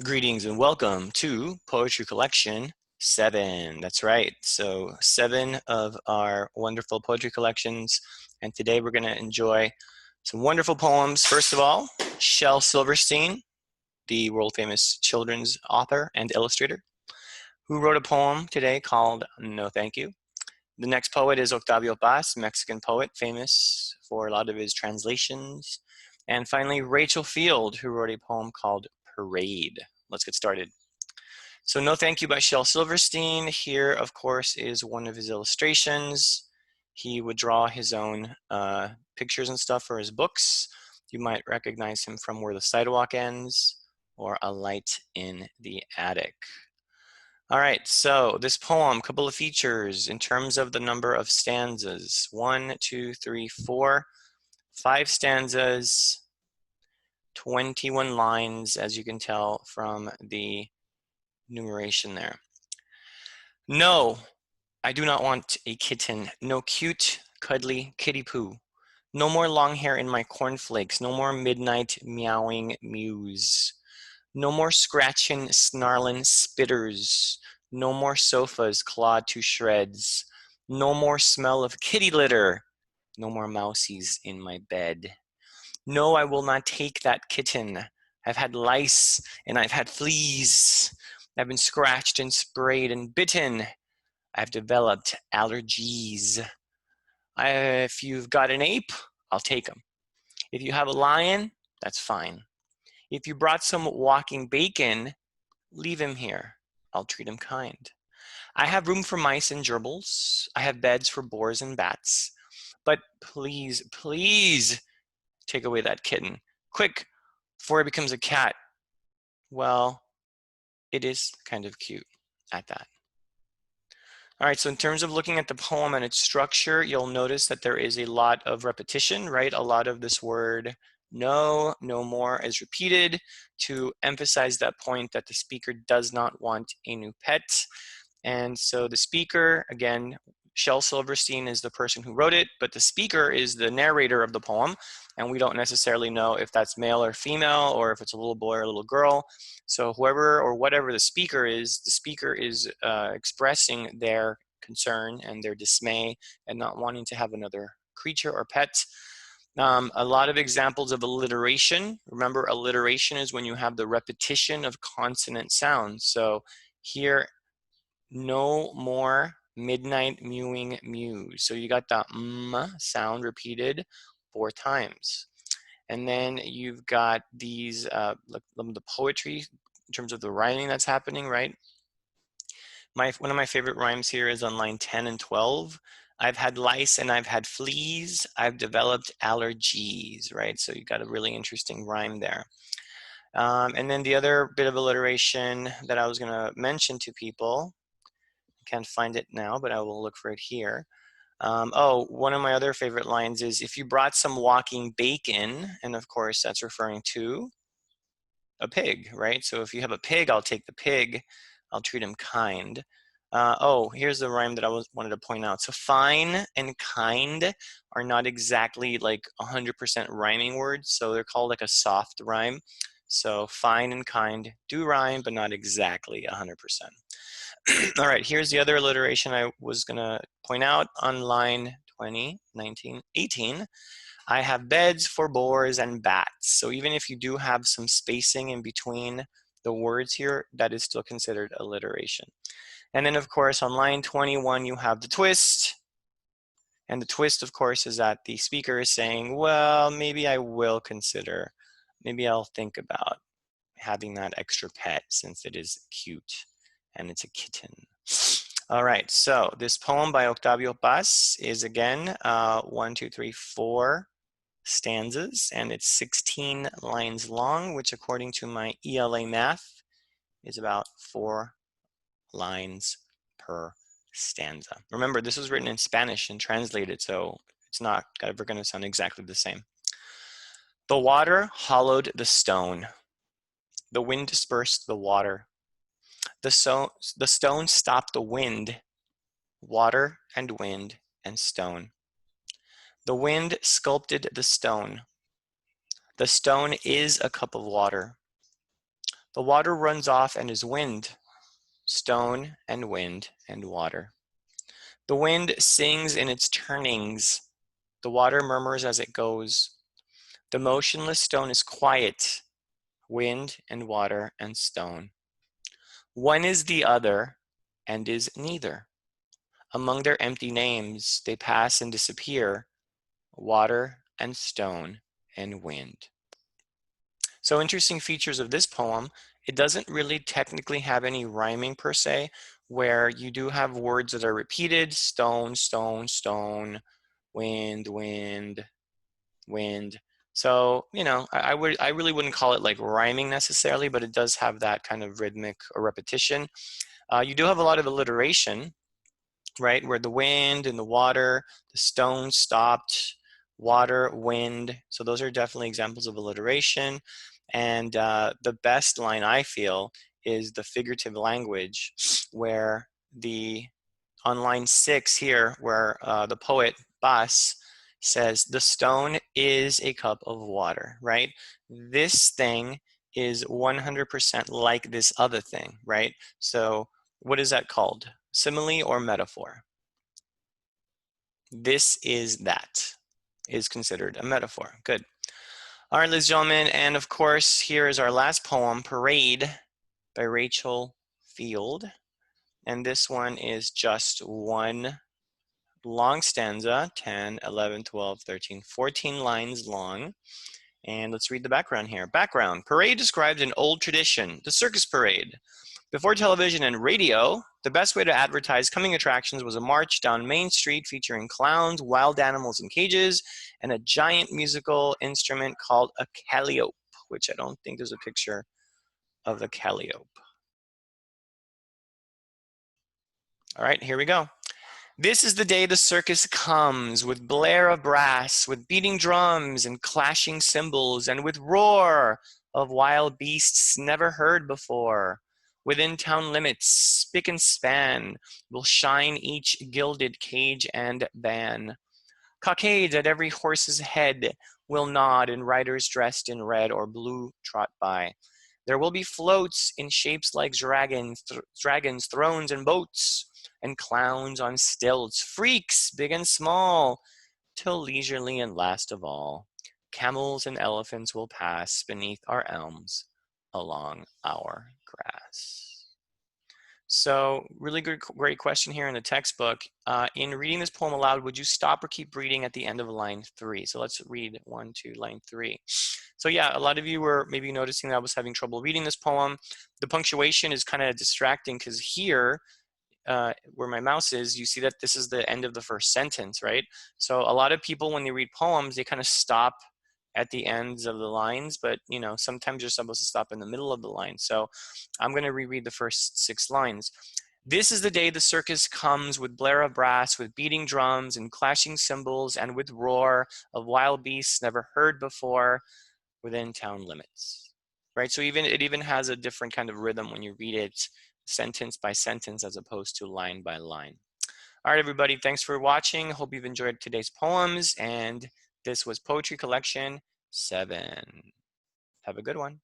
Greetings and welcome to Poetry Collection 7. That's right. So 7 of our wonderful poetry collections. And today we're going to enjoy some wonderful poems. First of all, Shel Silverstein, the world famous children's author and illustrator, who wrote a poem today called No Thank You. The next poet is Octavio Paz, Mexican poet, famous for a lot of his translations. And finally, Rachel Field, who wrote a poem called Parade. Let's get started. So No Thank You by Shel Silverstein. Here, of course, is one of his illustrations. He would draw his own pictures and stuff for his books. You might recognize him from Where the Sidewalk Ends or A Light in the Attic. All right, so this poem, couple of features in terms of the number of stanzas. 1, 2, 3, 4, 5 stanzas, 21 lines, as you can tell from the numeration there. No, I do not want a kitten. No cute, cuddly kitty poo. No more long hair in my cornflakes. No more midnight meowing mews. No more scratching, snarling spitters. No more sofas clawed to shreds. No more smell of kitty litter. No more mousies in my bed. No, I will not take that kitten. I've had lice and I've had fleas. I've been scratched and sprayed and bitten. I've developed allergies. If you've got an ape, I'll take him. If you have a lion, that's fine. If you brought some walking bacon, leave him here. I'll treat him kind. I have room for mice and gerbils. I have beds for boars and bats. But please, please take away that kitten. Quick, before it becomes a cat. Well, it is kind of cute at that. All right, so in terms of looking at the poem and its structure, you'll notice that there is a lot of repetition, right? A lot of this word no, no more is repeated to emphasize that point that the speaker does not want a new pet. And so the speaker, again, Shel Silverstein is the person who wrote it, but the speaker is the narrator of the poem. And we don't necessarily know if that's male or female, or if it's a little boy or a little girl. So whoever or whatever the speaker is expressing their concern and their dismay and not wanting to have another creature or pet. A lot of examples of alliteration. Remember, alliteration is when you have the repetition of consonant sounds. So here, no more midnight mewing mews. So you got the sound repeated 4 times. And then you've got these, the poetry in terms of the rhyming that's happening, right? One of my favorite rhymes here is on line 10 and 12. I've had lice and I've had fleas. I've developed allergies, right? So you got a really interesting rhyme there. And then the other bit of alliteration that I was going to mention to people, I can't find it now, but I will look for it here. One of my other favorite lines is, if you brought some walking bacon, and of course that's referring to a pig, right? So if you have a pig, I'll take the pig. I'll treat him kind. Here's the rhyme that I wanted to point out. So fine and kind are not exactly like 100% rhyming words, so they're called like a soft rhyme. So fine and kind do rhyme, but not exactly 100%. All right, here's the other alliteration I was gonna point out on line 20, 19, 18. I have beds for boars and bats. So even if you do have some spacing in between the words here, that is still considered alliteration. And then of course on line 21, you have the twist. And the twist, of course, is that the speaker is saying, well, maybe I will consider, maybe I'll think about having that extra pet since it is cute and it's a kitten. All right, so this poem by Octavio Paz is again 1, 2, 3, 4 stanzas, and it's 16 lines long, which according to my ELA math is about 4 lines per stanza. Remember, this was written in Spanish and translated, so it's not ever going to sound exactly the same. The water hollowed the stone. The wind dispersed the water. The stone stopped the wind, water and wind and stone. The wind sculpted the stone. The stone is a cup of water. The water runs off and is wind, stone and wind and water. The wind sings in its turnings. The water murmurs as it goes. The motionless stone is quiet, wind and water and stone. One is the other and is neither. Among their empty names, they pass and disappear, water and stone and wind. So interesting features of this poem, it doesn't really technically have any rhyming per se, where you do have words that are repeated, stone, stone, stone, wind, wind, wind. So, you know, I really wouldn't call it like rhyming necessarily, but it does have that kind of rhythmic or repetition. You do have a lot of alliteration, right? Where the wind and the water, the stone stopped, water, wind. So those are definitely examples of alliteration. And the best line I feel is the figurative language, where on line 6 here, where the poet Bas says, the stone is a cup of water, right? This thing is 100% like this other thing, right? So what is that called? Simile or metaphor? This is that is considered a metaphor. Good. All right, ladies and gentlemen, and of course, here is our last poem, Parade by Rachel Field. And this one is just one long stanza, 10, 11, 12, 13, 14 lines long. And let's read the background here. Background, parade describes an old tradition, the circus parade. Before television and radio, the best way to advertise coming attractions was a march down Main Street featuring clowns, wild animals in cages, and a giant musical instrument called a calliope, which I don't think there's a picture of the calliope. All right, here we go. This is the day the circus comes, with blare of brass, with beating drums and clashing cymbals, and with roar of wild beasts never heard before. Within town limits, spick and span, will shine each gilded cage and ban. Cockades at every horse's head will nod, and riders dressed in red or blue trot by. There will be floats in shapes like dragons, thrones, and boats, and clowns on stilts, freaks big and small, till leisurely and last of all, camels and elephants will pass beneath our elms along our grass. So really great question here in the textbook. In reading this poem aloud, would you stop or keep reading at the end of line 3? So let's read 1, 2, line 3. So yeah, a lot of you were maybe noticing that I was having trouble reading this poem. The punctuation is kind of distracting because here, where my mouse is, you see that this is the end of the first sentence, right? So a lot of people, when they read poems, they kind of stop at the ends of the lines, but you know, sometimes you're supposed to stop in the middle of the line. So I'm going to reread the first 6 lines. This is the day the circus comes, with blare of brass, with beating drums and clashing cymbals, and with roar of wild beasts never heard before within town limits. Right? So it even has a different kind of rhythm when you read it sentence by sentence as opposed to line by line. All right, everybody, thanks for watching. Hope you've enjoyed today's poems, and this was Poetry Collection 7. Have a good one.